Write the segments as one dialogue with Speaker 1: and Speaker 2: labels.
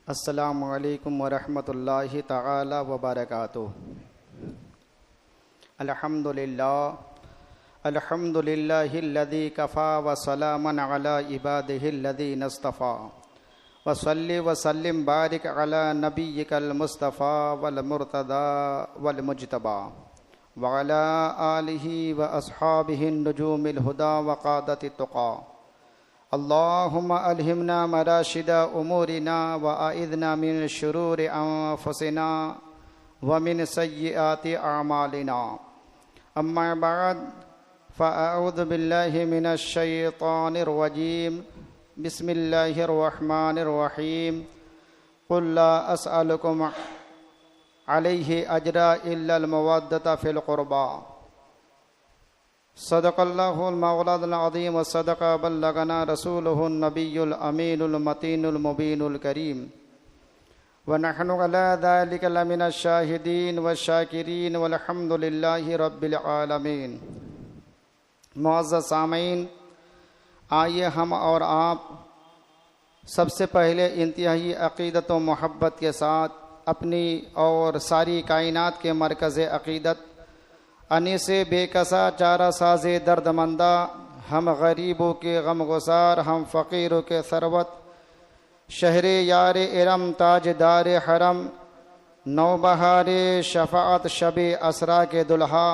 Speaker 1: अस्सलामु अलैकुम वरहमतुल्लाहि तआला वबरकातुहू। अल्हम्दुलिल्लाहिल्लज़ी कफ़ा व सलामन अला इबादिहिल्लज़ीना इस्तफ़ा व सल्लि व सल्लिम बारिक अला नबिय्यिकल मुस्तफ़ा वल मुर्तज़ा वल मुज्तबा व अला आलिहि व अस्हाबिहिन नुजूमिल हुदा व क़ादतित तुक़ा। अल्लाहुम्मा अल्हिमना मराशिदा उमूरिना व आइज़ना मिन शुरूरि अनफुसिना व मिन सय्यिआति अअमालिना। अम्मा बअद फ़अऊज़ु बिल्लाहि मिनश शैतानिर रजीम। बिस्मिल्लाहिर रहमानिर रहीम। क़ुल ला अस्अलुकुम अलैहि अजरा इल्लल मवद्दता फ़िल क़ुरबा। सदक़ल्लाहुल मौलाना अज़ीम व सदक़ बल्लगना रसूलुहुन नबियुल अमीनुल मतीनुल मुबीनुल करीम व नहनु अला ज़ालिका लमिनश शाहिदीन व शाकिरीन वल्हम्दुलिल्लाहि रब्बिल आलमीन। मुअज़्ज़ज़ सामीन, आइए हम और आप सबसे पहले इंतहाई अक़ीदत व मोहब्बत के साथ अपनी और सारी कायनात के मरकज़ अक़ीदत अनीसे बेकसा चारा साज़े दर्दमंदा, हम गरीबों के गमगुसार, हम फ़कीरों के सरवत, शहरे यार इरम ताजदार हरम, नौबहारे शफ़ाअत शबे असरा के दुल्हा,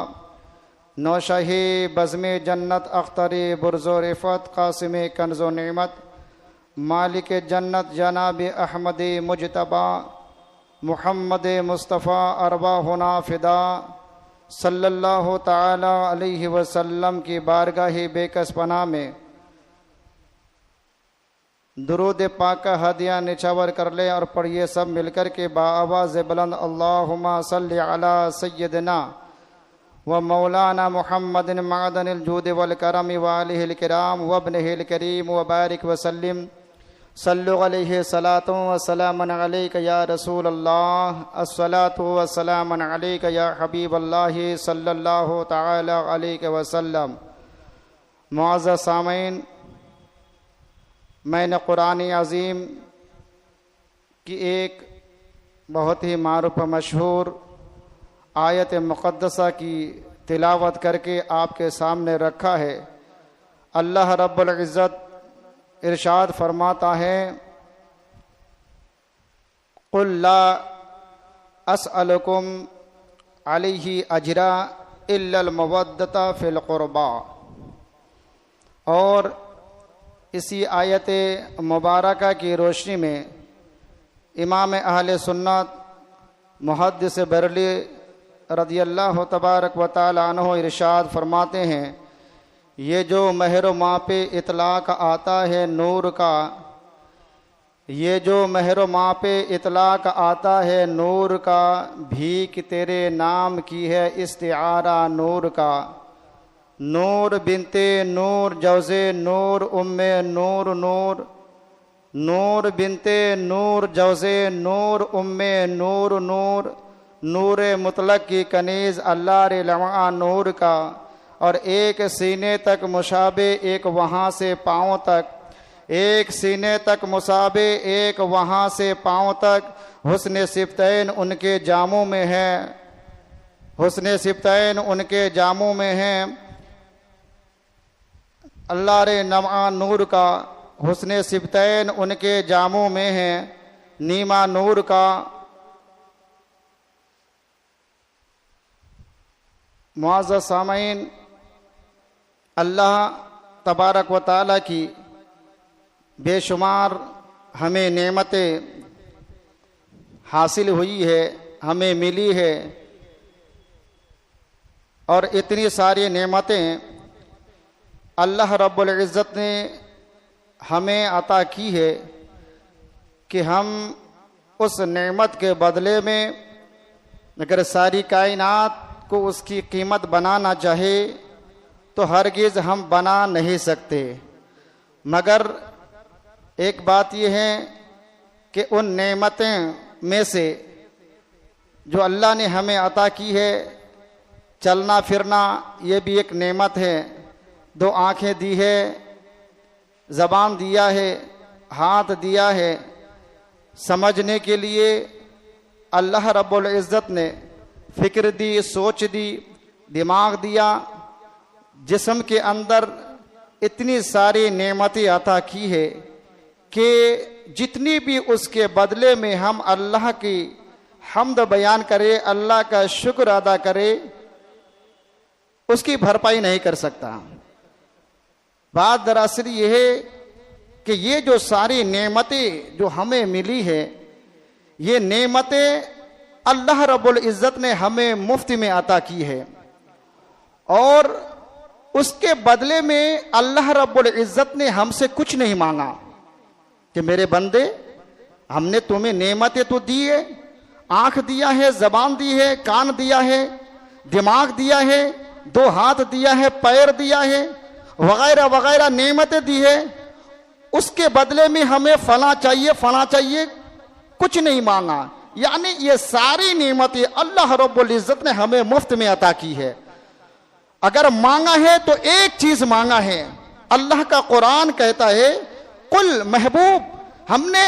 Speaker 1: नौशहे बज़्मे जन्नत अख्तरे बुर्ज़ो रिफ़त क़ासिम कंज़ो नेमत, मालिक जन्नत जनाब अहमद मुजतबा मुहम्मद मुस्तफ़ा अरवाहुना फ़िदा सल्लल्लाहु ताला अलैहि वसल्लम की बारगाह बेकस पनाह में दुरूद पाक का हदिया निछावर कर ले और पढ़िए सब मिलकर के बाआवाज़ बुलंद अल्लाहुम्मा सल्लि अला सय्यदना व मौलाना मुहम्मदिन मादनिल जूद वल करम व आलिहिल किराम व इब्निहिल करीम व बारिक व सल्लिम सल्लु अलैहि सलातु व सलामन अलैका या रसूल अल्लाह, अस्सलातु व सलामन अलैका या हबीब अल्लाह सल्लल्लाहु तआला अलैहि वसल्लम। मुअज़्ज़ज़ सामीन, मैंने कुरान अज़ीम की एक बहुत ही मारूफ मशहूर आयत मुक़द्दसा की तिलावत करके आपके सामने रखा है। अल्लाह रब्बुल इज़्ज़त इरशाद फरमाता है, क़ुल ला अस्अलुकुम अलैहि अजरा इल्लल मवद्दता फ़िल क़ुरबा। और इसी आयत मुबारका की रोशनी में इमाम अहले सुन्नत मुहद्दिस बरली रज़ियल्लाहु तबारक व तआला अन्हु इरशाद फरमाते हैं, ये जो महर माँ पे इतलाक़ आता है नूर का, ये जो महर माँ पे इतलाक़ आता है नूर का, भीख तेरे नाम की है इस्तिआरा नूर का। नूर बिनते नूर जौज़े नूर उम्मे नूर नूर, नूर बिनते नूर जौज़े नूर उम्मे नूर नूर, नूर मुतलक की कनीज़ अल्लाह रे लम्आ नूर का। और एक सीने तक मुशाबे एक वहाँ से पाँव तक, एक सीने तक मुसाबे एक वहाँ से पाँव तक, हुस्न सिफ्तैन उनके जामों में है, हुस्न सिफ्तैन उनके जामों में है। अल्लाह रे नम्आ नूर का हुस्न सिफ्तैन उनके जामों में है, नीमा नूर का। मुअज़्ज़ज़ सामीन, अल्लाह तबारक व तआला की बेशुमार हमें नेमतें हासिल हुई है, हमें मिली है, और इतनी सारी नेमतें अल्लाह रब्बुल इज़्ज़त ने हमें अता की है कि हम उस नेमत के बदले में अगर सारी कायनात को उसकी कीमत बनाना चाहे तो हरगिज़ हम बना नहीं सकते। मगर एक बात यह है कि उन नेमतें में से जो अल्लाह ने हमें अता की है, चलना फिरना ये भी एक नेमत है, दो आँखें दी है, ज़बान दिया है, हाथ दिया है, समझने के लिए अल्लाह रब्बुल इज़्ज़त ने फ़िक्र दी, सोच दी, दिमाग दिया, जिस्म के अंदर इतनी सारी नेमतें अता की है कि जितनी भी उसके बदले में हम अल्लाह की हम्द बयान करें, अल्लाह का शुक्र अदा करें, उसकी भरपाई नहीं कर सकता। बात दरअसल यह है कि ये जो सारी नेमतें जो हमें मिली है, ये नेमतें अल्लाह रब्बुल इज़्ज़त ने हमें मुफ्त में अता की है और उसके बदले में अल्लाह रब्बुल इज़्ज़त ने हमसे कुछ नहीं मांगा कि मेरे बंदे, हमने तुम्हें नेमतें तो दी है, आंख दिया है, जबान दी है, कान दिया है, दिमाग दिया है, 2 हाथ दिया है, पैर दिया है, वगैरह वगैरह नेमतें दी है। उसके बदले में हमें फला चाहिए, कुछ नहीं मांगा। यानी ये सारी नेमतें अल्लाह रब्बुल इज़्ज़त ने हमें मुफ्त में अता की है। अगर मांगा है तो एक चीज मांगा है। अल्लाह का कुरान कहता है, कुल महबूब, हमने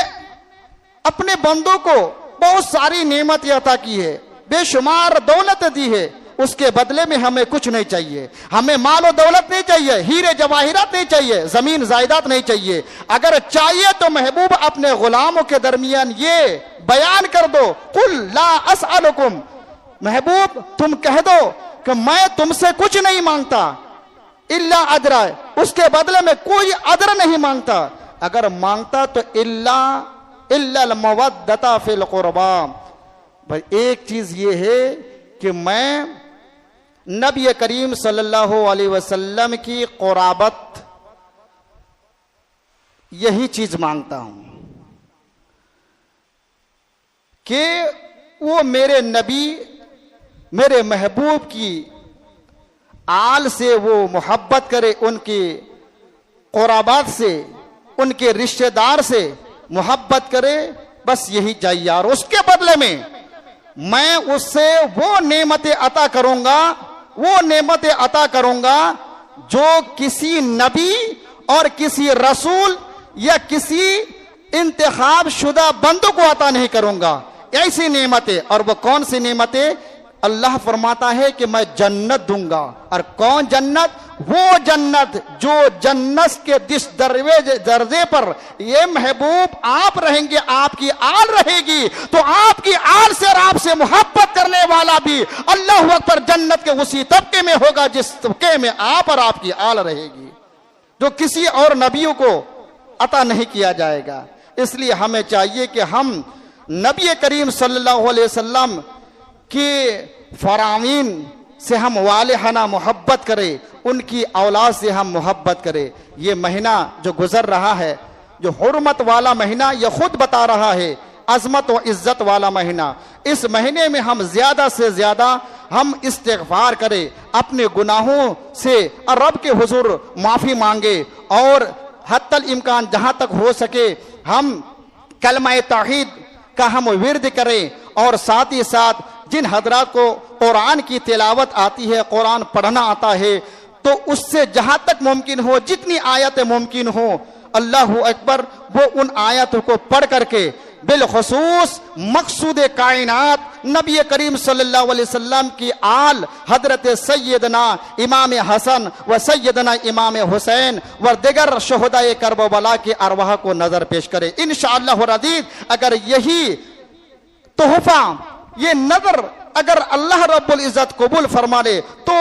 Speaker 1: अपने बंदों को बहुत सारी नेमतें अता की है, बेशुमार दौलत दी है, उसके बदले में हमें कुछ नहीं चाहिए। हमें माल और दौलत नहीं चाहिए, हीरे जवाहिरात नहीं चाहिए, जमीन जायदाद नहीं चाहिए। अगर चाहिए तो महबूब अपने गुलामों के दरमियान ये बयान कर दो, कुल ला असअलुकुम, महबूब तुम कह दो कि मैं तुमसे कुछ नहीं मांगता, इल्ला अजरा, उसके बदले में कोई अजर नहीं मांगता। अगर मांगता तो इल्ला मवद्दता फिल कुर्बा, भाई एक चीज ये है कि मैं नबी करीम सल्लल्लाहु अलैहि वसल्लम की क़ुराबत, यही चीज मांगता हूं कि वो मेरे नबी, मेरे महबूब की आल से वो मोहब्बत करे, उनकी क़ुराबात से, उनके रिश्तेदार से मोहब्बत करे, बस यही चाहिए। और उसके बदले में मैं उससे वो नेमतें अता करूंगा जो किसी नबी और किसी रसूल या किसी इंतखाब शुदा बंदों को अता नहीं करूंगा, ऐसी नेमतें। और वो कौन सी नेमतें? अल्लाह फरमाता है कि मैं जन्नत दूंगा। और कौन जन्नत? वो जन्नत जो जन्नत के जिस दर्जे पर ये महबूब आप रहेंगे, आपकी आल रहेगी, तो आपकी आल से और आपसे मोहब्बत करने वाला भी अल्लाहु अकबर जन्नत के उसी तबके में होगा जिस तबके में आप और आपकी आल रहेगी, जो किसी और नबियों को अता नहीं किया जाएगा। इसलिए हमें चाहिए कि हम नबी करीम सल्लल्लाहु अलैहि वसल्लम कि फरामीन से हम वालिहाना मोहब्बत करें, उनकी औलाद से हम मोहब्बत करें। ये महीना जो गुजर रहा है, जो हुर्मत वाला महीना, ये खुद बता रहा है अजमत व इज्जत वाला महीना। इस महीने में हम ज्यादा से ज्यादा हम इस्तिग़फ़ार करें, अपने गुनाहों से रब के हुजूर माफी मांगे और हत्तल इम्कान जहां तक हो सके हम कलमा तौहीद का हम विर्द करें। और साथ ही साथ जिन हजरात को कुरान की तिलावत आती है, कुरान पढ़ना आता है, तो उससे जहां तक मुमकिन हो, जितनी आयतें मुमकिन हो, अल्लाहु अकबर, वो उन आयतों को पढ़ करके बिलखुसूस मकसूद कायनात नबी करीम सल्लल्लाहु अलैहि वसल्लम की आल हजरत सैयदना इमाम हसन व सैयदना इमाम हुसैन व दिगर शोहदाए करबला के अरवाह को नजर पेश करे। इंशाअल्लाह रज़ीद, अगर यही तोहफा, ये नजर अगर अल्लाह रब्बुल इज़्ज़त कबूल फरमा ले तो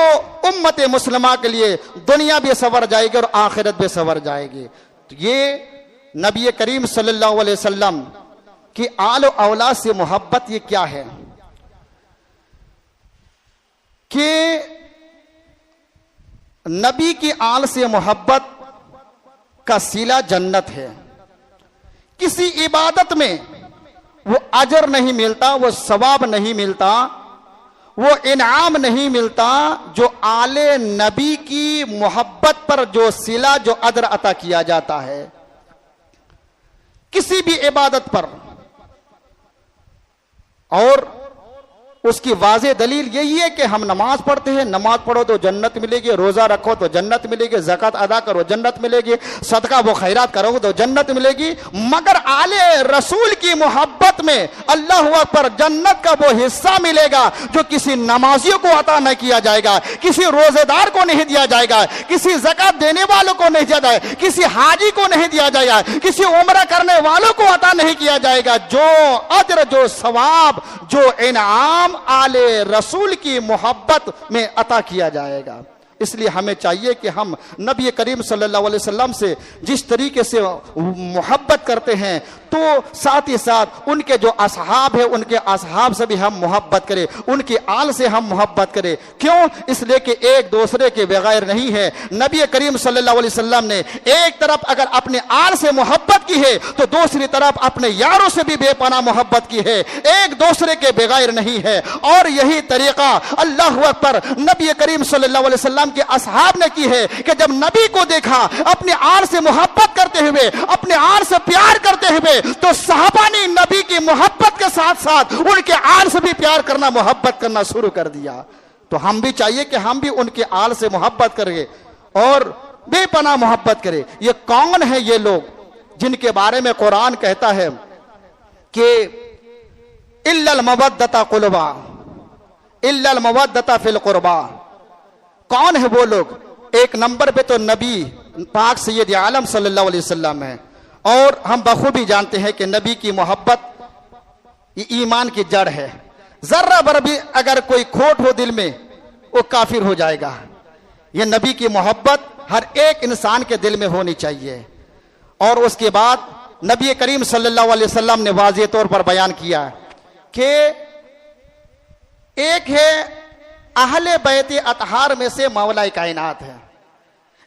Speaker 1: उम्मत मुस्लिमा के लिए दुनिया भी सवर जाएगी और आखिरत भी सवर जाएगी। तो ये नबी करीम सल्लल्लाहु अलैहि वसल्लम कि आल औलाद से मोहब्बत ये क्या है कि नबी की आल से मोहब्बत का सिला जन्नत है। किसी इबादत में वो अजर नहीं मिलता, वो सवाब नहीं मिलता, वो इनाम नहीं मिलता जो आले नबी की मोहब्बत पर जो सिला, जो अजर अता किया जाता है किसी भी इबादत पर। और उसकी वाज़े दलील यही है कि हम नमाज पढ़ते हैं, नमाज पढ़ो तो जन्नत मिलेगी, रोज़ा रखो तो जन्नत मिलेगी, ज़कात अदा करो जन्नत मिलेगी, सदका व खैरात करोगे तो जन्नत मिलेगी। मगर आले रसूल की मोहब्बत में अल्लाह अकबर जन्नत का वो हिस्सा मिलेगा जो किसी नमाजियों को अता नहीं किया जाएगा, किसी रोजेदार को नहीं दिया जाएगा, किसी ज़कात देने वालों को नहीं दिया जाएगा, किसी हाजी को नहीं दिया जाएगा, किसी उम्रा करने वालों को अता नहीं किया जाएगा। जो अजर, जो सवाब, जो इनाम आले रसूल की मोहब्बत में अता किया जाएगा। इसलिए हमें चाहिए कि हम नबी करीम सल्लल्लाहु अलैहि वसल्लम से जिस तरीके से मोहब्बत करते हैं तो साथ ही साथ उनके जो असहाब है उनके असहाब से भी हम मोहब्बत करें, उनकी आल से हम मोहब्बत करें। क्यों? इसलिए कि एक दूसरे के बगैर नहीं है। नबी करीम सल्लल्लाहु अलैहि वसल्लम ने एक तरफ अगर अपने आल से मोहब्बत की है तो दूसरी तरफ अपने यारों से भी बेपनाह मोहब्बत की है, एक दूसरे के बगैर नहीं है। और यही तरीका अल्लाह अकबर नबी करीम सल्लल्लाहु अलैहि वसल्लम के असहाब ने की है कि जब नबी को देखा अपने आल से मोहब्बत करते हुए, अपने आल से प्यार करते हुए, तो सहाबा ने नबी की मोहब्बत के साथ साथ उनके आल से भी प्यार करना, मोहब्बत करना शुरू कर दिया। तो हम भी चाहिए कि हम भी उनके आल से मोहब्बत करें और बेपनाह मोहब्बत करें। ये कौन है ये लोग जिनके बारे में कुरान कहता है कि इल्लल मवद्दता कुलबा, इल्लल मवद्दता फिल कुरबा। कौन है वो लोग? एक नंबर पे तो नबी पाक सैयद आलम सल्लल्लाहु अलैहि वसल्लम है। और हम बखूबी जानते हैं कि नबी की मोहब्बत ये ईमान की जड़ है। जर्रा भर भी अगर कोई खोट हो दिल में वो काफिर हो जाएगा। ये नबी की मोहब्बत हर एक इंसान के दिल में होनी चाहिए। और उसके बाद नबी करीम सल्लल्लाहु अलैहि वसल्लम ने वाज़ेह तौर पर बयान किया कि एक है अहले बैत अतहार में से मौला कायनात है,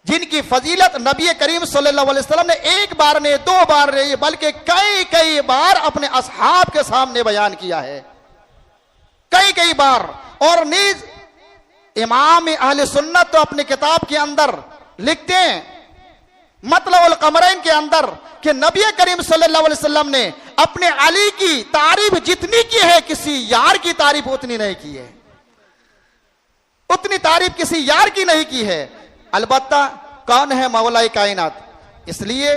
Speaker 1: जिनकी फजीलत नबी करीम सल्लल्लाहु अलैहि वसल्लम ने एक बार ने, दो बार नहीं बल्कि कई कई बार अपने असहाब के सामने बयान किया है, कई कई बार। और नीज इमाम अहले सुन्नत तो अपनी किताब के अंदर लिखते हैं मतलबुल कमरैन के अंदर कि नबी करीम सल्लल्लाहु अलैहि वसल्लम ने अपने अली की तारीफ जितनी की है किसी यार की तारीफ उतनी नहीं की है, उतनी तारीफ किसी यार की नहीं की है। अलबत्ता कौन है मौला कायनात? इसलिए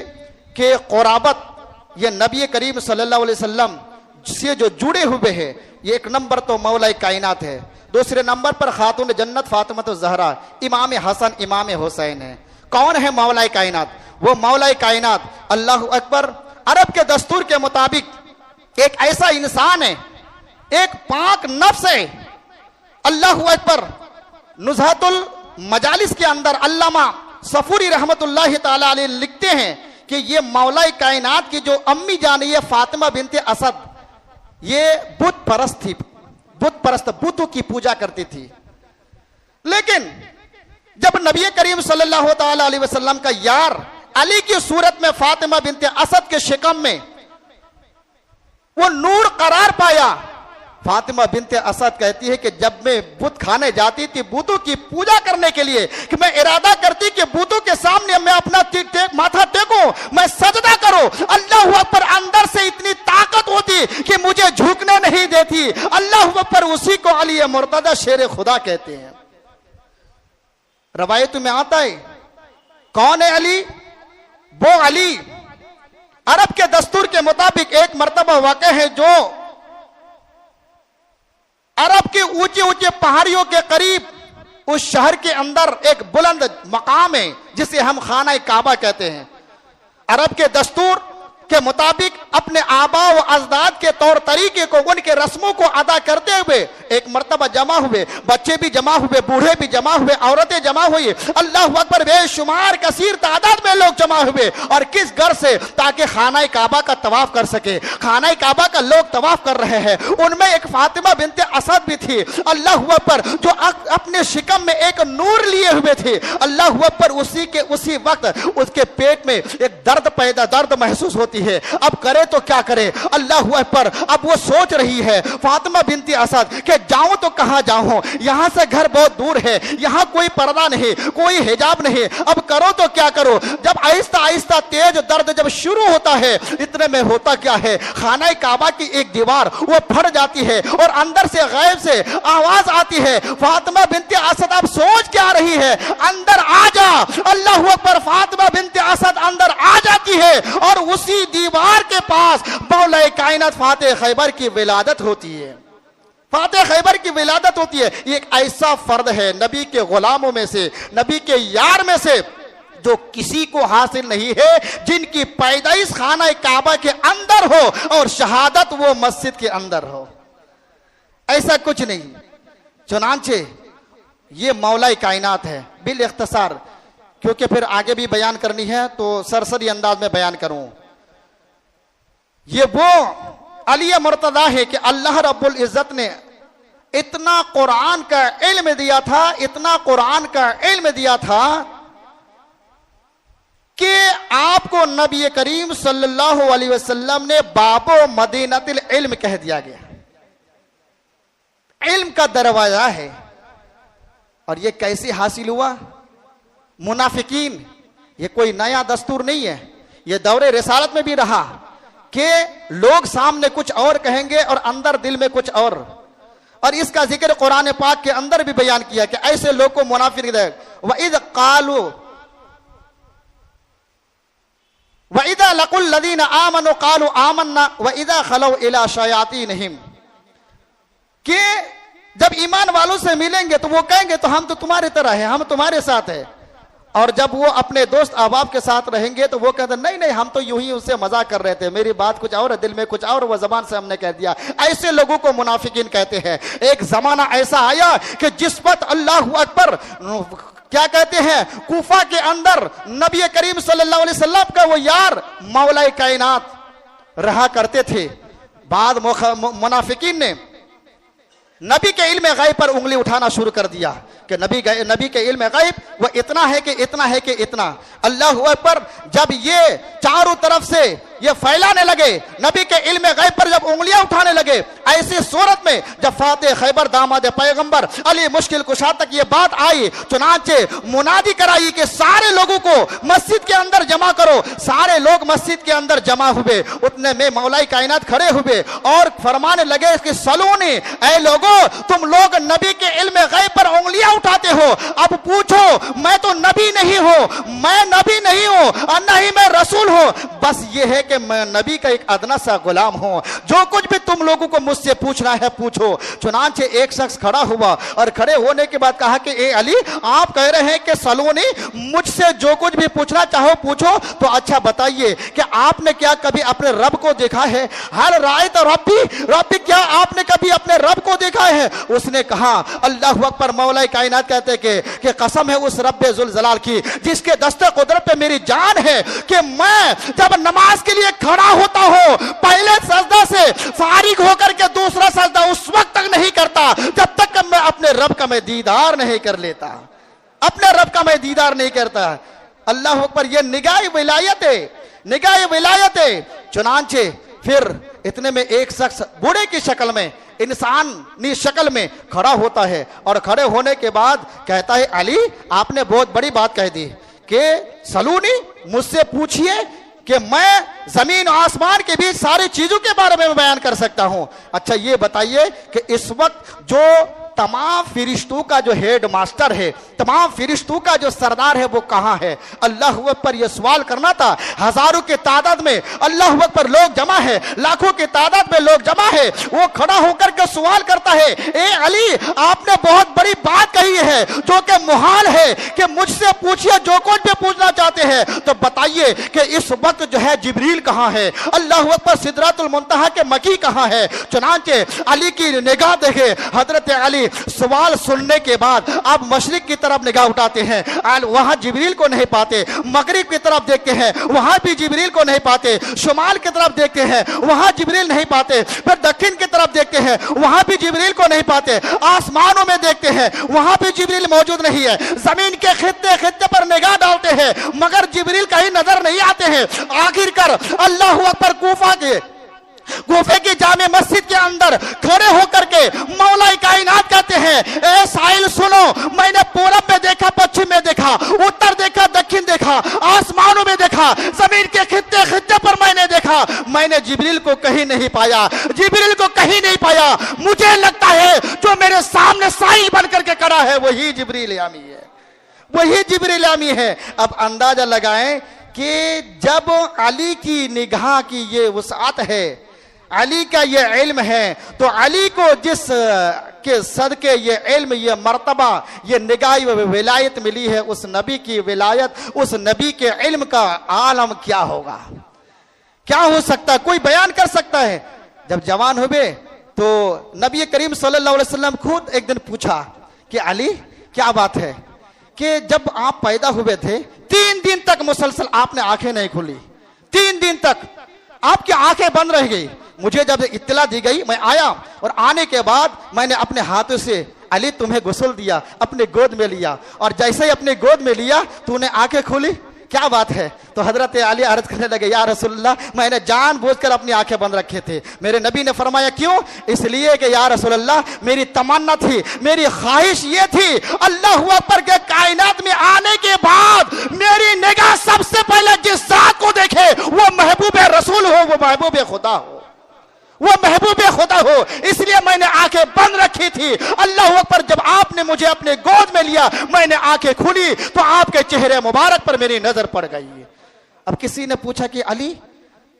Speaker 1: कि कुराबत ये नबी करीम सल्लल्लाहु अलैहि वसल्लम से जो जुड़े हुए हैं, ये एक नंबर तो मौला कायनात है। दूसरे नंबर पर खातून जन्नत फातिमा तो ज़हरा, इमाम हसन, इमाम हुसैन है। कौन है मौला कायनात? वो मौला कायनात अल्लाह अकबर अरब के दस्तूर के मुताबिक एक ऐसा इंसान है, एक पाक नफ्स है। अल्लाह अकबर नुज़हतुल मजालिस के अंदर अल्लामा सफूरी रहमतुल्लाहि ताला अलैह लिखते हैं कि ये मौला कायनात की जो अम्मी जान ये फातिमा बिनते असद, ये बुत परस्त थी, बुत परस्त, बुतों की पूजा करती थी। लेकिन जब नबी करीम सल्लल्लाहु ताला अलैहि वसल्लम का यार अली की सूरत में फातिमा बिनते असद के शिकम में वो नूर करार पाया, फातिमा बिनते असद कहती है कि जब मैं बुत खाने जाती थी बुतों की पूजा करने के लिए, कि मैं इरादा करती कि बुतों के सामने मैं अपना माथा टेकूं, मैं सजदा करूं, अल्लाह अकबर अंदर से इतनी ताकत होती कि मुझे झुकने नहीं देती। अल्लाह अकबर उसी को अली मुर्तजा शेर खुदा कहते हैं। रवायत में आता है कौन है अली? वो अली अरब के दस्तूर के मुताबिक एक मर्तबा वाक़या है जो अरब के ऊंचे ऊंचे पहाड़ियों के करीब उस शहर के अंदर एक बुलंद मकाम है जिसे हम खाना काबा कहते हैं। अरब के दस्तूर के मुताबिक अपने आबा व अजदाद के तौर तरीके को, उनके रस्मों को अदा करते हुए एक मर्तबा जमा हुए, बच्चे भी जमा हुए, बूढ़े भी जमा हुए, औरतें जमा हुई, अल्लाह अकबर बेशुमार कसीर तादाद में लोग जमा हुए। और किस घर से? ताकि खाना काबा का तवाफ कर सके। खाना काबा का लोग तवाफ कर रहे हैं, उनमें एक फातिमा बिनते असद भी थी, अल्लाह अकबर, जो अपने शिकम में एक नूर लिए हुए थे। अल्लाह अकबर उसी वक्त उसके पेट में एक दर्द महसूस होती है, अब करे तो क्या करे। अल्लाह अकबर। अब वो सोच रही है फातिमा बिनती असद कि जाऊं तो कहां जाऊं, यहां से घर बहुत दूर है, यहां कोई पर्दा नहीं, कोई हिजाब नहीं, अब करो तो क्या करो। जब आहिस्ता आहिस्ता तेज दर्द जब शुरू होता है, इतने में होता क्या है, खाना काबा की एक दीवार वो फट जाती है और अंदर से गैब से आवाज आती है, फातिमा बिनती असद आप सोच क्या रही है, अंदर आ जा। अल्लाह अकबर। फातिमा बिनती असद अंदर आ जाती है और उसी दीवार के पास मौला कायनात फातेह खैबर की विलादत होती है। फातेह खैबर की विलादत होती है। एक ऐसा फर्द है नबी के गुलामों में से, नबी के यार में से, जो किसी को हासिल नहीं है, जिनकी पैदाइश खाना काबा के अंदर हो और शहादत वो मस्जिद के अंदर हो। ऐसा कुछ नहीं। चुनांचे ये मौला कायनात है। बिल इख्तिसार, क्योंकि फिर आगे भी बयान करनी है तो सरसरी अंदाज में बयान करूं। ये वो अली मुर्तदा है कि अल्लाह रब्बुल इज्जत ने इतना कुरान का इल्म दिया था, इतना कुरान का इल्म दिया था कि आपको नबी करीम सल्लल्लाहु अलैहि वसल्लम ने बाबो मदीनतिल इल्म कह दिया गया। इल्म का दरवाजा है। और ये कैसे हासिल हुआ? मुनाफिकीन, ये कोई नया दस्तूर नहीं है, ये दौरे रिसालत में भी रहा कि लोग सामने कुछ और कहेंगे और अंदर दिल में कुछ और इसका जिक्र कुरान पाक के अंदर भी बयान किया कि ऐसे लोग को मुनाफिक वइद कालू वइदा लकुल लदीना आमनु कालू आमन्ना वइदा खलौ इला शयातीनहिम, कि जब ईमान वालों से मिलेंगे तो वो कहेंगे तो हम तो तुम्हारी तरह हैं, हम तुम्हारे साथ हैं, और जब वो अपने दोस्त अहबाब के साथ रहेंगे तो वो कहते नहीं नहीं हम तो यूं ही उससे मजाक कर रहे थे, मेरी बात कुछ और दिल में कुछ और, वो जबान से हमने कह दिया। ऐसे लोगों को मुनाफिकीन कहते हैं। एक जमाना ऐसा आया कि जिस वक्त अल्लाह अकबर क्या कहते हैं, कूफा के अंदर नबी करीम सल्लल्लाहु अलैहि वसल्लम का वो यार मौला कायनात रहा करते थे। बाद मुनाफिकीन ने नबी के इल्म गैब पर उंगली उठाना शुरू कर दिया कि नबी के इल्म गैब वो इतना है कि इतना है कि इतना। अल्लाह अकबर। जब ये चारों तरफ से ये फैलाने लगे, नबी के इल्म गैब पर जब उंगलियां उठाने लगे, ऐसी सूरत में जब फातेह खैबर दामाद पैगंबर अली मुश्किल कुशा तक ये बात आई, चुनांचे मुनादी कराई कि सारे लोगों को मस्जिद के अंदर जमा करो। सारे लोग मस्जिद के अंदर जमा हुए। उतने में मौलाई कायनात खड़े हुए और फरमाने लगे कि सलूनी, ऐ लोगों तुम लोग नबी के इल्म गैब पर उंगलियां उठाते हो, अब पूछो मैं तो नबी नहीं हूं, मैं नबी नहीं हूं और न ही मैं रसूल हूं, बस ये है कि मैं नबी का एक अदना सा गुलाम हूं। जो कुछ भी तुम लोगों को मुझसे पूछना है पूछो। चुनांचे एक शख्स खड़ा हुआ और खड़े होने के बाद कहा कि ए अली, आप कह रहे हैं कि सलूनी मुझसे जो कुछ भी पूछना चाहो पूछो, तो अच्छा बताइए कि आपने क्या कभी अपने रब को देखा है? हर राय तो रब्बी, क्या आपने कभी अपने रब को देखा है? उसने कहा अल्लाह अकबर। मौला कायनात कहते कि कसम है उस रब्बे जुल जलाल की जिसके दस्ते कुदरत पे मेरी जान है कि मैं जब नमाज के लिए खड़ा होता हूं, पहले सजदा से फारिग होकर के दूसरा सजदा उस वक्त तक नहीं करता जब तक मैं अपने रब का मैं दीदार नहीं कर लेता, अपने रब का मैं दीदार नहीं करता। अल्लाह अकबर। ये निगाह विलायत है। चुनांचे फिर इतने में एक शख्स बूढ़े की शक्ल में, इंसानी शक्ल में खड़ा होता है और खड़े होने के बाद कहता है अली आपने बहुत बड़ी बात कह दी कि सलूनी मुझसे पूछिए कि मैं जमीन और आसमान के बीच सारी चीजों के बारे में बयान कर सकता हूं। अच्छा ये बताइए कि इस वक्त जो तमाम फिरिश्तों का जो हेड मास्टर है, तमाम फिरिश्तों का जो सरदार है, वो कहां है? अल्लाह पर यह सवाल करना था। हजारों के तादाद में अल्लाह पर लोग जमा है, लाखों के तादाद में लोग जमा है। वो खड़ा होकर के सवाल करता है, ए अली आपने बहुत बड़ी बात कही है जो कि मुहाल है कि मुझसे पूछिए जो कुछ भी पूछना चाहते हैं, तो बताइए कि इस वक्त जो है जिब्रील कहां है? अल्लाह पर सिदरातुल मुंतहा के मकी कहां है? चुनांचे अली की निगाह देखे, हजरत अली नहीं। सवाल सुनने के बाद आप मशरिक की तरफ निगाह उठाते हैं, वहां जिब्रील को नहीं पाते। मगरिब की तरफ देखते हैं, वहां भी जिब्रील को नहीं पाते। शुमाल की तरफ देखते हैं, वहां जिब्रील नहीं पाते। फिर दक्षिण की तरफ देखते हैं, वहां भी जिब्रील को नहीं पाते। आसमानों में देखते हैं, वहां भी जिब्रील मौजूद नहीं है। जमीन के खित्ते खित्ते पर निगाह डालते हैं, मगर जिब्रील कहीं नजर नहीं आते हैं। आखिरकार अल्लाह अकबर गुफे की जामे मस्जिद के अंदर खड़े होकर के मौला कायनात कहते हैं, ए साहिल सुनो, मैंने पूरब में देखा, पश्चिम में देखा, उत्तर देखा, दक्षिण देखा, आसमानों में देखा, जमीन के खित्ते खित्ते पर मैंने देखा, मैंने जिब्रील को कहीं नहीं पाया, जिब्रील को कहीं नहीं पाया। मुझे लगता है जो मेरे सामने साहिल बन करके खड़ा है वही जिब्रील आमी है, वही जिब्रील आमी है। अब अंदाजा लगाएं कि जब अली की निगाह की ये वसाअत है, अली का ये इल्म है, तो अली को जिस के सदके ये इल्म, ये मर्तबा, ये निगाह विलायत मिली है, उस नबी की विलायत, उस नबी के इल्म का आलम क्या होगा, क्या हो सकता है, कोई बयान कर सकता है। जब जवान हुए तो नबी करीम सल्लल्लाहु अलैहि वसल्लम खुद एक दिन पूछा कि अली क्या बात है कि जब आप पैदा हुए थे 3 दिन तक मुसलसल आपने आंखें नहीं खुली, 3 दिन तक आपकी आंखें बंद रह गई। मुझे जब इत्तला दी गई, मैं आया और आने के बाद मैंने अपने हाथों से अली तुम्हें गुस्ल दिया, अपने गोद में लिया, और जैसे ही अपने गोद में लिया तूने आंखें खोली, क्या बात है। तो हजरत अली अर्ज करने लगे, या रसूलल्लाह, मैंने जानबूझकर अपनी आंखें बंद रखे थे। मेरे नबी ने फरमाया क्यों? इसलिए कि या रसूलल्लाह, मेरी तमन्ना थी, मेरी ख्वाहिश ये थी, अल्लाह अकबर के कायनात में आने के बाद मेरी निगाह सबसे पहले जिस जात को देखे वो महबूब रसूल हो, वो महबूब खुदा हो, वो महबूब खुदा हो। इसलिए मैंने आंखें बंद रखी थी। अल्लाह अकबर, जब आपने मुझे अपने गोद में लिया, मैंने आंखें खुली तो आपके चेहरे मुबारक पर मेरी नजर पड़ गई। अब किसी ने पूछा कि अली,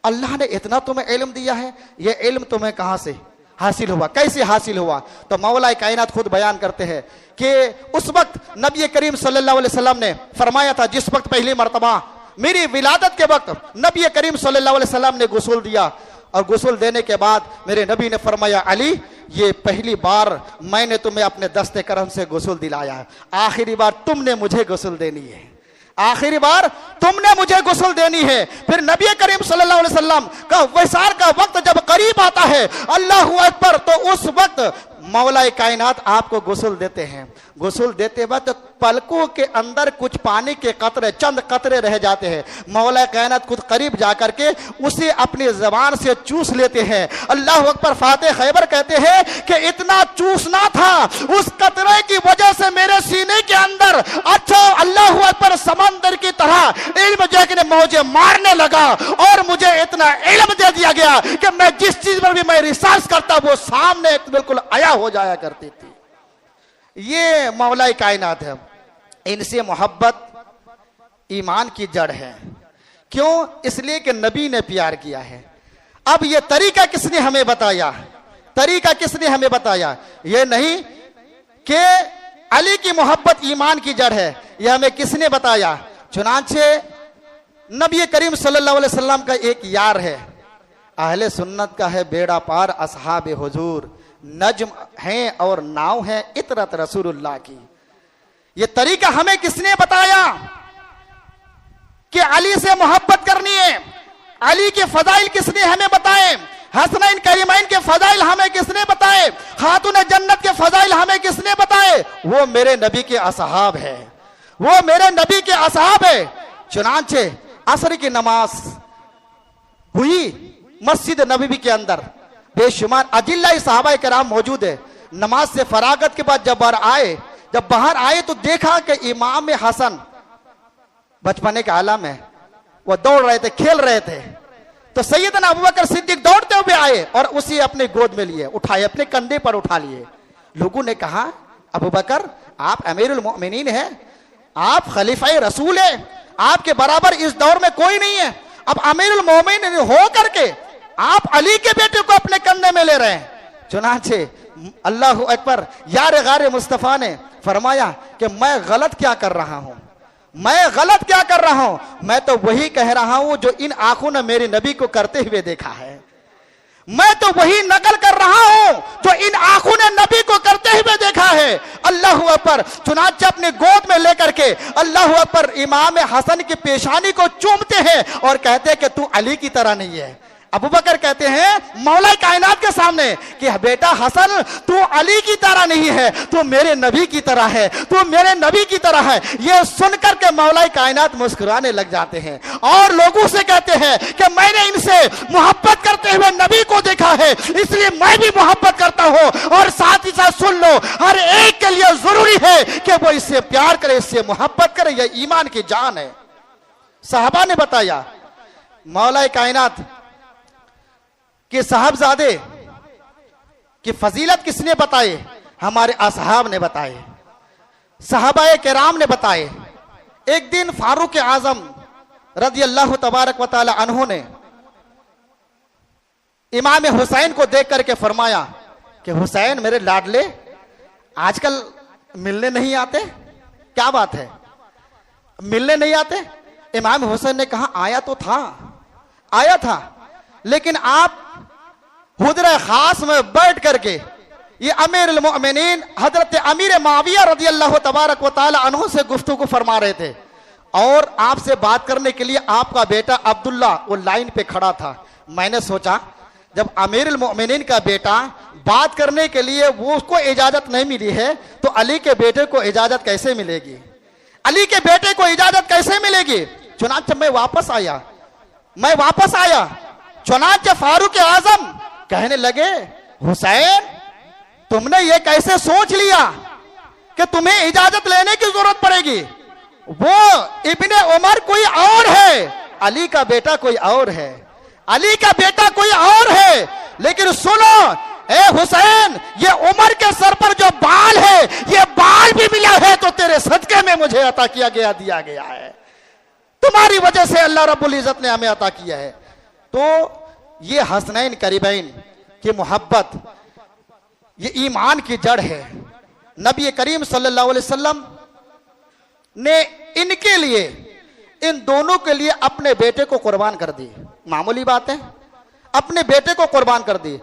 Speaker 1: अल्लाह ने इतना तुम्हें इल्म दिया है, ये इल्म तुम्हें कहां से हासिल हुआ, कैसे हासिल हुआ? तो मौला कायनात खुद बयान करते हैं कि उस वक्त नबी करीम सल्लल्लाहु अलैहि वसल्लम ने फरमाया था, जिस वक्त पहली मर्तबा मेरी विलादत के वक्त नबी करीम सल्लल्लाहु अलैहि वसल्लम ने गुस्ल दिया, और गुस्ल देने के बाद मेरे नबी ने फरमाया, अली ये पहली बार मैंने तुम्हें अपने दस्ते करम से गुस्ल दिलाया है, आखिरी बार तुमने मुझे गुस्ल देनी है, आखिरी बार तुमने मुझे गुस्ल देनी है। फिर नबी करीम सल्लल्लाहु अलैहि वसल्लम का विसार का वक्त जब करीब आता है, अल्लाहु अकबर, तो उस वक्त मौला कायनात आपको गुस्ल देते हैं। गुस्ल देते वक्त पलकों के अंदर कुछ पानी के कतरे, चंद कतरे रह जाते हैं। मौला कायनात खुद करीब जाकर के उसे अपनी जबान से चूस लेते हैं। अल्लाह अकबर। फातिह खैबर कहते हैं कि इतना चूसना था, उस कतरे की वजह से मेरे सीने के अंदर अच्छा अल्लाह अकबर समंदर की तरह इल्म जगने मुझे मारने लगा, और मुझे इतना इल्म दे दिया गया कि मैं जिस चीज पर भी मैं रिसर्च करता वो सामने बिल्कुल आया हो जाया करती थी। ये मौला कायनात है। इनसे मोहब्बत ईमान की जड़ है। क्यों? इसलिए कि नबी ने प्यार किया है। अब ये तरीका किसने हमें बताया? तरीका किसने हमें बताया? ये नहीं कि अली की मोहब्बत ईमान की जड़ है, यह हमें किसने बताया? चुनांचे नबी करीम सल्लल्लाहु अलैहि वसल्लम का एक यार है, अहले सुन्नत का है बेड़ा पार, असहाब हुजूर नज्म हैं और नाव है इतरत रसूलुल्लाह की। ये तरीका हमें किसने बताया कि अली से मोहब्बत करनी है? अली के फजाइल किसने हमें बताए? हसनैन करीमैन के फजाइल हमें किसने बताए? खातून जन्नत के फजाइल हमें किसने बताए? वो मेरे नबी के असहाब है, वो मेरे नबी के असहाब है। चुनांचे असर की नमाज हुई मस्जिद नबवी के अंदर, बेशुमार अजिल्ला सहाबा कराम मौजूद है। नमाज से फरागत के बाद जब बाहर आए तो देखा कि इमाम हसन बचपने के आलम में वो दौड़ रहे थे, खेल रहे थे। तो सैयदना अबू बकर सिद्दीक दौड़ते हुए आए और उसे अपने गोद में लिए, उठाए, अपने कंधे पर उठा लिए। लोगों ने कहा, अबू बकर आप अमीरुल मोमिनीन हैं, आप खलीफाए रसूल हैं, आपके बराबर इस दौर में कोई नहीं है। अब अमीरुल मोमिनीन हो करके आप अली के बेटे को अपने कंधे में ले रहे हैं। चुनांचे अल्लाह अकबर, यार गारे मुस्तफा ने फरमाया कि मैं गलत क्या कर रहा हूं, मैं गलत क्या कर रहा हूं? मैं तो वही कह रहा हूं जो इन आंखों ने मेरे नबी को करते हुए देखा है। मैं तो वही नकल कर रहा हूं जो इन आंखों ने नबी को करते हुए देखा अकबर। चुनांचे अपने गोद में लेकर के अल्लाह अकबर इमाम हसन की पेशानी को चूमते हैं और कहते हैं कि तू अली की तरह नहीं है। अबू बकर कहते हैं मौला कायनात के सामने कि बेटा हसन तू अली की तरह नहीं है, तू मेरे नबी की तरह है, तू मेरे नबी की तरह है। ये सुनकर के मौला कायनात मुस्कुराने लग जाते हैं और लोगों से कहते हैं कि मैंने इनसे मोहब्बत करते हुए नबी को देखा है, इसलिए मैं भी मोहब्बत करता हूं। और साथ ही साथ सुन लो, हर एक के लिए जरूरी है कि वो इससे प्यार करे, इससे मोहब्बत करे, यह ईमान की जान है। साहबा ने बताया मौला कायनात कि साहबजादे की फजीलत किसने बताए? हमारे असहाब ने बताए, सहाबाए किराम ने बताए। एक दिन फारूक आजम रज़ी अल्लाह तबारक व तआला अन्हु ने इमाम हुसैन को देख करके फरमाया कि हुसैन मेरे लाडले आजकल मिलने नहीं आते, क्या बात है, मिलने नहीं आते? इमाम हुसैन ने कहा आया तो था, आया था, लेकिन आप हुजरा खास में बैठ करके ये अमीरुल मोमिनीन हजरत अमीर माविया रज़ी अल्लाह तबारक व तआला अन्हु से गुफ्तगू फरमा रहे थे और आपसे बात करने के लिए आपका बेटा अब्दुल्ला वो लाइन पे खड़ा था। मैंने सोचा जब अमीरुल मोमिनीन का बेटा बात करने के लिए वो उसको इजाजत नहीं मिली है तो अली के बेटे को इजाजत कैसे मिलेगी, अली के बेटे को इजाजत कैसे मिलेगी? चुनांचे मैं वापस आया। चुनांचे फारूक आजम कहने लगे हुसैन तुमने ये कैसे सोच लिया कि तुम्हें इजाजत लेने की जरूरत पड़ेगी? वो इब्ने उमर कोई और है, अली का बेटा कोई और है, अली का बेटा कोई और है। लेकिन सुनो ए हुसैन, ये उमर के सर पर जो बाल है ये बाल भी मिला है तो तेरे सदके में मुझे अता किया गया, दिया गया है, तुम्हारी वजह से अल्लाह रब्बुल इज्जत ने हमें अता किया है। तो ये हसनैन करीबैन की मोहब्बत ये ईमान की जड़ है। नबी करीम सल्लल्लाहु अलैहि वसल्लम ने इनके लिए, इन दोनों के लिए अपने बेटे को कुर्बान कर दी। मामूली बात है, अपने बेटे को कुर्बान कर दी।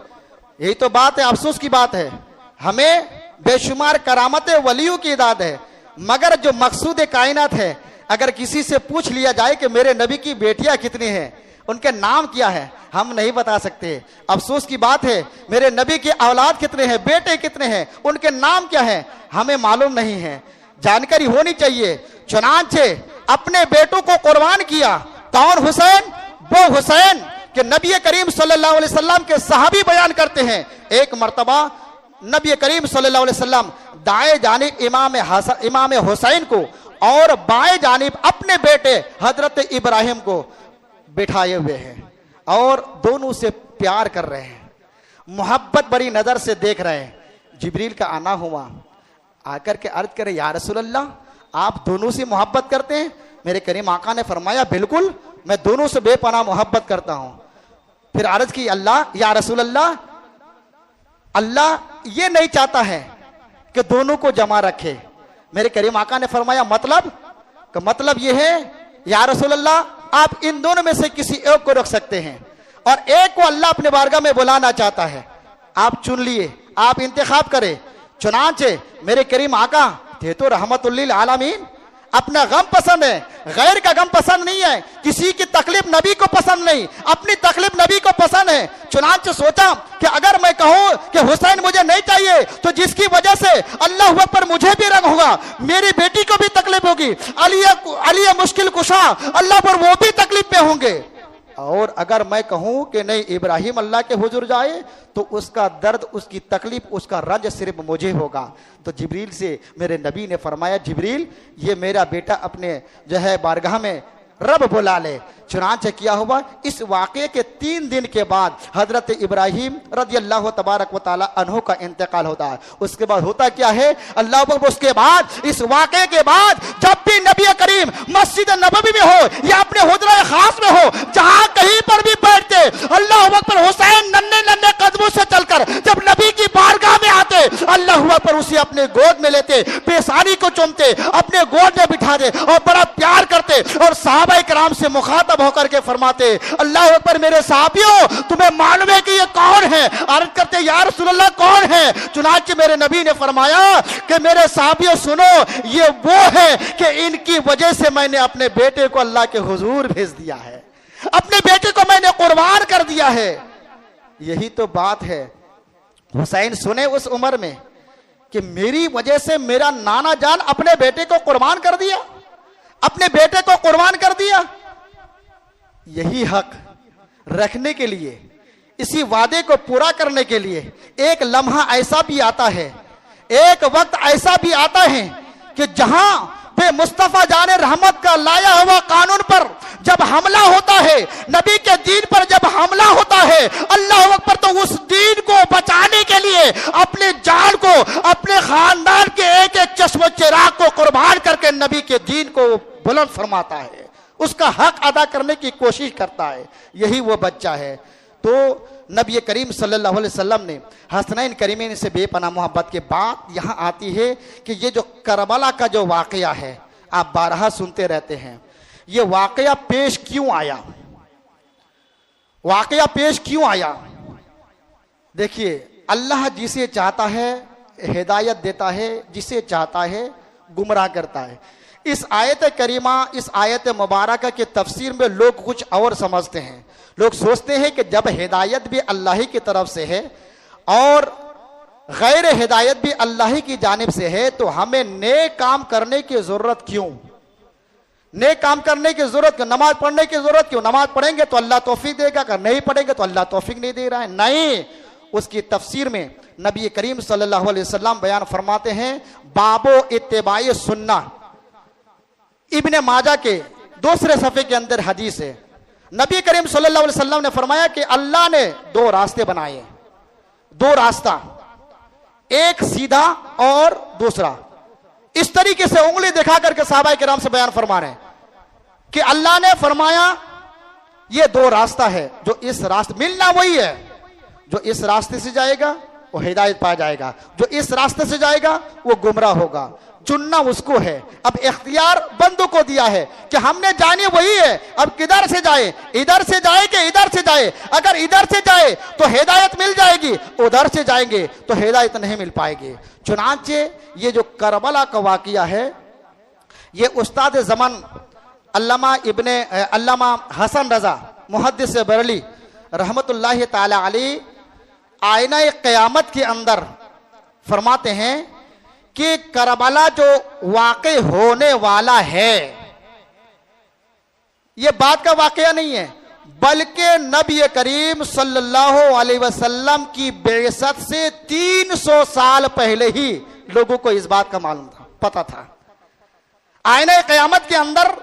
Speaker 1: यही तो बात है, अफसोस की बात है, हमें बेशुमार करामत वलियों की इदाद है, मगर जो मकसूद कायनात है, अगर किसी से पूछ लिया जाए कि मेरे नबी की बेटियां कितनी हैं, उनके नाम क्या है, हम नहीं बता सकते। अफसोस की बात है, मेरे नबी के औलाद कितने हैं, बेटे कितने हैं, उनके नाम क्या है, हमें मालूम नहीं है, जानकारी होनी चाहिए। चुनांचे अपने बेटों को कुर्बान किया। कौन हुसैन? वो हुसैन कि नबी करीम सल्लल्लाहु अलैहि वसल्लम के सहाबी बयान करते हैं, एक मर्तबा नबी करीम सल्लल्लाहु अलैहि वसल्लम दाएं जानिब इमाम हुसैन को और बाएं जानिब अपने बेटे हजरत इब्राहिम को बिठाए हुए हैं और दोनों से प्यार कर रहे हैं, मोहब्बत बड़ी नजर से देख रहे हैं। जिब्रील का आना हुआ, आकर के अर्ज करे या रसूल अल्लाह आप दोनों से मोहब्बत करते हैं? मेरे करीम आका ने फरमाया बिल्कुल, मैं दोनों से बेपनाह मोहब्बत करता हूं। फिर अर्ज की अल्लाह या रसूल अल्लाह, अल्लाह ये नहीं चाहता है कि दोनों को जमा रखे। मेरे करीम आका ने फरमाया मतलब ये है या रसूल अल्लाह आप इन दोनों में से किसी एक को रख सकते हैं और एक को अल्लाह अपने बारगाह में बुलाना चाहता है, आप चुन लिए, आप इंतखाब करें। चुनांचे मेरे करीम आका थे तो रहमतुल लिल आलमीन, अपना गम पसंद है, गैर का गम पसंद नहीं है, किसी की तकलीफ नबी को पसंद नहीं, अपनी तकलीफ नबी को पसंद है। चुनांचे सोचा कि अगर मैं कहूं कि हुसैन मुझे नहीं चाहिए तो जिसकी वजह से अल्लाह पर मुझे भी रंग होगा, मेरी बेटी को भी तकलीफ होगी, अली मुश्किल कुशा अल्लाह पर वो भी तकलीफ में होंगे। और अगर मैं कहूं कि नहीं इब्राहिम अल्लाह के हुजूर जाए तो उसका दर्द, उसकी तकलीफ, उसका रंज सिर्फ मुझे होगा। तो जिब्रील से मेरे नबी ने फरमाया जिब्रील ये मेरा बेटा अपने जो है बारगाह में रब बुला ले। चुनांचे किया हुआ इस वाक़े के 3 दिन के बाद हजरत इब्राहिम रज़ी अल्लाह तबारक व तआला अन्हु का इंतकाल होता है। उसके बाद होता क्या है अल्लाह अकबर, उसके बाद इस वाक़े के बाद जब भी नबी करीम मस्जिद नबवी में हो या अपने हुजरा खास में हो, जहां कहीं पर भी बैठते अल्लाह अकबर, हुसैन नन्हे नन्हे कदमों से चलकर जब नबी की बारगाह में आते अल्लाह अकबर उसे अपने गोद में लेते, पेशानी को चूमते, अपने गोद में बिठा दे और बड़ा प्यार करते और सहाबा किराम से मुखातब होकर के फरमाते, अल्लाह अकबर, मेरे साहबियों तुम्हें मालूम है कि ये कौन है? अर्ज करते, या रसूलल्लाह कौन है? चुनांचे मेरे नबी ने फरमाया कि मेरे साहबियों सुनो, ये वो है कि इनकी वजह से मैंने अपने बेटे को अल्लाह के हुजूर भेज दिया है, अपने बेटे को मैंने कुर्बान कर दिया है। यही तो बात है। हुसैन सुने उस उम्र में कि मेरी वजह से मेरा नाना जान अपने बेटे को कुर्बान कर दिया, अपने बेटे को कुर्बान कर दिया। यही हक रखने के लिए, इसी वादे को पूरा करने के लिए एक लम्हा ऐसा भी आता है, एक वक्त ऐसा भी आता है कि जहां पे मुस्तफा जाने रहमत का लाया हुआ कानून पर जब हमला होता है, नबी के दीन पर जब हमला होता है, अल्लाह अकबर, तो उस दीन को बचाने के लिए अपने जान को, अपने खानदान के एक एक चश्म चिराग को कुर्बान करके नबी के दीन को बुलंद फरमाता है, उसका हक अदा करने की कोशिश करता है। यही वो बच्चा है। तो नबी करीम सल्लल्लाहु अलैहि वसल्लम ने हसनैन करीमैन से बेपनाह मोहब्बत के बाद यहाँ आती है कि ये जो करबला का जो वाकया है, आप बारहा सुनते रहते हैं, ये वाकया पेश क्यों आया? वाकया पेश क्यों आया? देखिए, अल्लाह जिसे चाहता है हिदायत देता है, जिसे चाहता है गुमराह करता है। इस आयत करीमा, इस आयत मुबारक के तफसीर में लोग कुछ और समझते हैं। लोग सोचते हैं कि जब हिदायत भी अल्लाह ही की तरफ से है और गैर हिदायत भी अल्लाह ही की जानिब से है, तो हमें नेक काम करने की जरूरत क्यों? नेक काम करने की जरूरत क्यों? नमाज पढ़ने की जरूरत क्यों? नमाज पढ़ेंगे तो अल्लाह तौफीक देगा, अगर नहीं पढ़ेंगे तो अल्लाह तौफीक नहीं दे रहा है। नहीं, उसकी तफसीर में नबी करीम सल्लल्लाहु अलैहि वसल्लम बयान फरमाते हैं, बाबो इत्तिबाई सुन्ना, इब्ने माजा के दूसरे सफ़े के अंदर हदीस है। नबी करीम सल्लल्लाहु अलैहि वसल्लम ने फरमाया कि अल्लाह ने दो रास्ते बनाए, दो रास्ता, एक सीधा और दूसरा। इस तरीके से उंगली दिखा करके सहाबा किराम से बयान फरमा रहे हैं कि अल्लाह ने फरमाया ये दो रास्ता है, जो इस रास्ते मिलना वही है, जो इस रास्ते से जाएगा वो हिदायत पा जाएगा, जो इस रास्ते से जाएगा वो गुमराह होगा। चुनना उसको है। अब इख्तियार बंदों को दिया है कि हमने जाने वही है, अब किधर से जाए, इधर से जाए कि इधर से जाए। अगर इधर से जाए तो हिदायत मिल जाएगी, उधर से जाएंगे तो हिदायत नहीं मिल पाएगी। चुनांचे ये जो करबला का वाकया है, ये उस्ताद ज़मान अल्लामा हसन रजा मुहद्दिस बरली रहमतुल्लाहि ताला अलैह आईना क़यामत के अंदर फरमाते हैं कि करबला जो वाक़े होने वाला है, ये बात का वाकया नहीं है, बल्कि नबी करीम सल्लल्लाहु अलैहि वसल्लम की बेइज्जत से 300 साल पहले ही लोगों को इस बात का मालूम था, पता था। आईना क़यामत के अंदर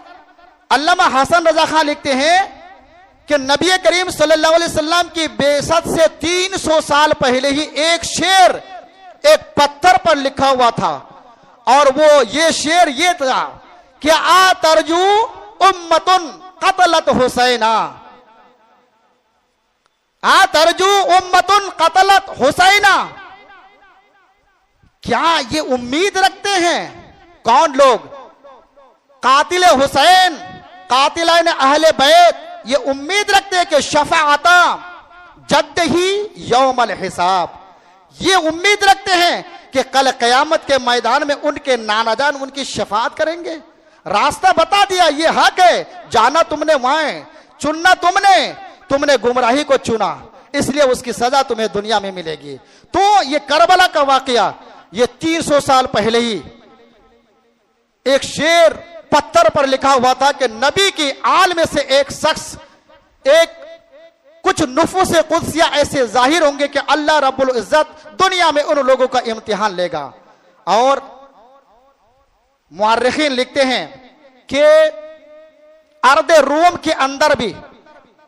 Speaker 1: अल्लामा हसन रजा खान लिखते हैं कि नबी करीम सल्लल्लाहु अलैहि वसल्लम की बेइज्जत से 300 साल पहले ही एक शेर एक पत्थर पर लिखा हुआ था, और वो ये शेर ये था कि आ तरजू उम्मतुन कतलत हुसैना, आ तरजू उम्मतुन कतलत हुसैना। क्या ये उम्मीद रखते हैं कौन लोग? कातिल हुसैन, कातिलान अहले बैत, ये उम्मीद रखते हैं कि शफाअता जद्द ही यौमल हिसाब, ये उम्मीद रखते हैं कि कल कयामत के मैदान में उनके नानाजान उनकी शफाअत करेंगे। रास्ता बता दिया, ये हक है, जाना तुमने वहां, चुनना तुमने गुमराही को चुना, इसलिए उसकी सजा तुम्हें दुनिया में मिलेगी। तो ये करबला का वाकया ये 300 साल पहले ही एक शेर पत्थर पर लिखा हुआ था कि नबी की आल में से एक शख्स, एक कुछ नुफूस कुद्सिया ऐसे जाहिर होंगे कि अल्लाह रब्बुल इज्जत दुनिया में उन लोगों का इम्तिहान लेगा। और मुअर्रिखीन लिखते हैं कि अर्द रोम के अंदर भी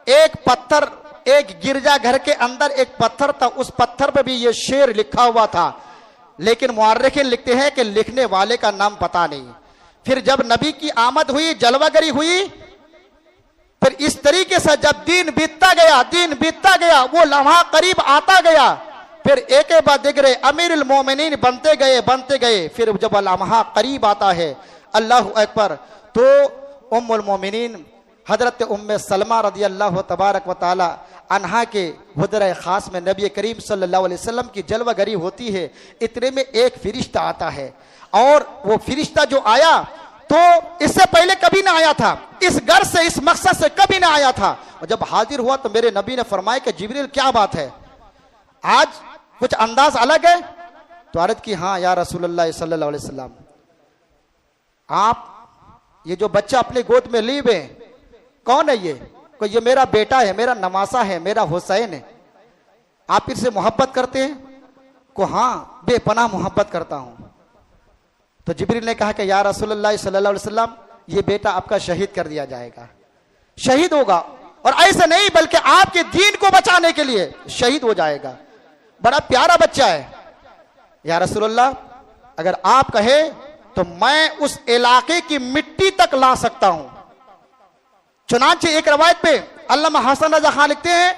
Speaker 1: एक पत्थर, एक गिरजा घर के अंदर एक पत्थर था, उस पत्थर पर भी ये शेर लिखा हुआ था, लेकिन मुअर्रिखीन लिखते हैं कि लिखने वाले का नाम पता नहीं। फिर जब नबी की आमद हुई, जलवागरी हुई, फिर इस तरीके से जब दिन बीतता गया, वो लम्हा करीब आता गया, फिर एक बाद दिगरे अमीरुल मोमिनीन बनते गए। फिर जब लम्हा करीब आता है, अल्लाह अकबर, तो उम्मुल मोमिनीन हजरत उम्मे सलमा रदी अल्लाह तबारक व तआला अन्हा के हुजरा खास में नबी करीम सल्लल्लाहु अलैहि वसल्लम की जलवागरी होती है। इतने में एक फरिश्ता आता है और वो फरिश्ता जो आया तो इससे पहले कभी ना आया था, इस घर से इस मकसद से कभी ना आया था। और जब हाजिर हुआ तो मेरे नबी ने फरमाया कि जिब्रील क्या बात है, आज कुछ अंदाज अलग है। तो अर्ज की हाँ या रसूलुल्लाह सल्लल्लाहु अलैहि वसल्लम, आप ये जो बच्चा अपने गोद में ली हुए कौन है? ये मेरा बेटा है, मेरा नवासा है, मेरा हुसैन है। आप इससे मोहब्बत करते हैं? को हाँ बेपनाह मोहब्बत करता हूं। तो जिब्रील ने कहा कि या रसूलुल्लाह सल्लल्लाहु अलैहि वसल्लम, ये बेटा आपका शहीद कर दिया जाएगा, शहीद होगा, और ऐसे नहीं बल्कि आपके दीन को बचाने के लिए शहीद हो जाएगा। बड़ा प्यारा बच्चा है। या रसूलुल्लाह, अगर आप कहे तो मैं उस इलाके की मिट्टी तक ला सकता हूं। चुनांचे एक रवायत पे अल्लामा हसन रजा खान लिखते हैं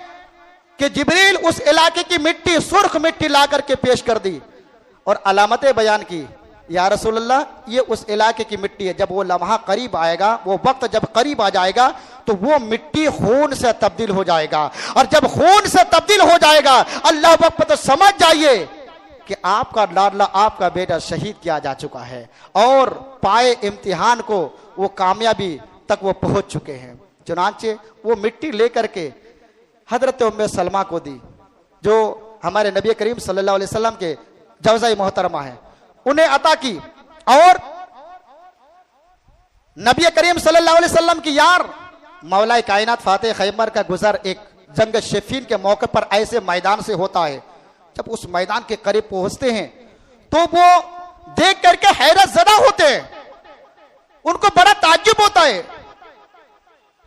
Speaker 1: कि जिब्रील उस इलाके की मिट्टी, सुर्ख मिट्टी ला करके पेश कर दी और अलामतें बयान की। या रसूलुल्लाह, ये उस इलाके की मिट्टी है, जब वो लम्हा करीब आएगा, वो वक्त जब करीब आ जाएगा तो वो मिट्टी खून से तब्दील हो जाएगा, और जब खून से तब्दील हो जाएगा अल्लाह वक्त तो समझ जाइए कि आपका लाडला, आपका बेटा शहीद किया जा चुका है और पाए इम्तिहान को वो कामयाबी तक वो पहुंच चुके हैं। चुनांचे वो मिट्टी लेकर के हजरत उम्मे सलमा को दी, जो हमारे नबी करीम सल्लल्लाहु अलैहि वसल्लम के जवज़ाए मोहतरमा है, उन्हें अता की। और नबी करीम सल्लल्लाहु अलैहि वसल्लम की यार मौलाए कायनात फातिह खैबर का गुजर एक जंग शफीन के मौके पर ऐसे मैदान से होता है। जब उस मैदान के करीब पहुंचते हैं तो वो देख करके हैरत ज़दा होते हैं, उनको बड़ा ताज्जुब होता है।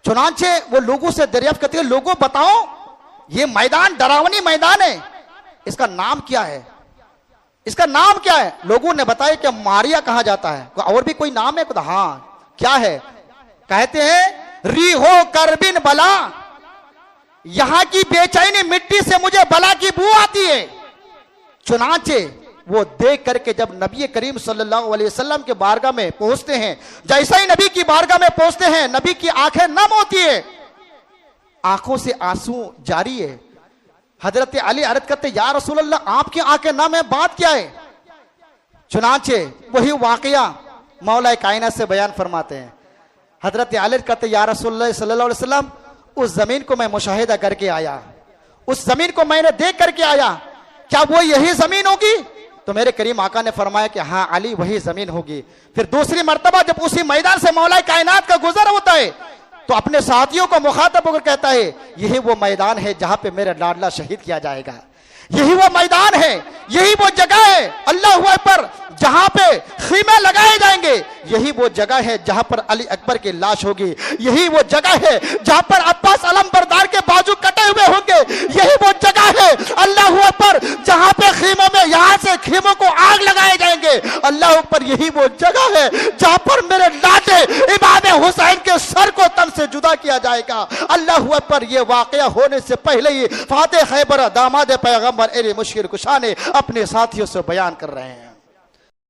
Speaker 1: चुनांचे वो लोगों से दरियाफ्त करते हैं, लोगों बताओ ये मैदान डरावनी मैदान है, इसका नाम क्या है, इसका नाम क्या है? लोगों ने बताया कि मारिया कहा जाता है। और भी कोई नाम है? हाँ, क्या है? कहते हैं रीहो करबिन बला, यहां की बेचैनी मिट्टी से मुझे बला की बू आती है। चुनांचे वो देख करके जब नबी करीम सल्लल्लाहु अलैहि वसल्लम के बारगाह में पहुंचते हैं, जैसा ही नबी की बारगाह में पहुंचते हैं, नबी की आंखें नम होती है, आंखों से आंसू जारी है। हजरत अली अर्ज करते या रसूलल्लाह, आपकी आंखें नम है, बात क्या है? चुनांचे वही वाकया मौला कायनात से बयान फरमाते हैं। हजरत अली कहते या रसूलल्लाह सल्लल्लाहु अलैहि वसल्लम, उस जमीन को मैं मुशाहिदा करके आया, उस जमीन को मैंने देख करके आया, क्या वो यही जमीन होगी? तो मेरे करीम आका ने फरमाया कि हाँ अली, वही जमीन होगी। फिर दूसरी मर्तबा जब उसी मैदान से मौला कायनात का गुजर होता है तो अपने साथियों को मुखातब होकर कहता है यही वो मैदान है जहां पे मेरा लाडला शहीद किया जाएगा, यही वो मैदान है, यही वो जगह है अल्लाह अकबर जहां पे खीमे लगाए जाएंगे, यही वो जगह है जहां पर अली अकबर की लाश होगी, यही वो जगह है जहां पर अब्बास अलमबरदार के बाजू कटे हुए होंगे, यही वो जगह है अल्लाह अकबर जहां पे खीमों में यहां से खीमों को आग लगाए जाएंगे, अल्लाह अकबर यही वो जगह है जहां पर मेरे लाटे इमाम हुसैन के सर को तन से जुदा किया जाएगा। अल्लाह अकबर, ये वाकया होने से पहले ही फातिह खैबर दामाद पैगंबर ए मुश्किल कुशा ने अपने साथियों से बयान कर रहे हैं।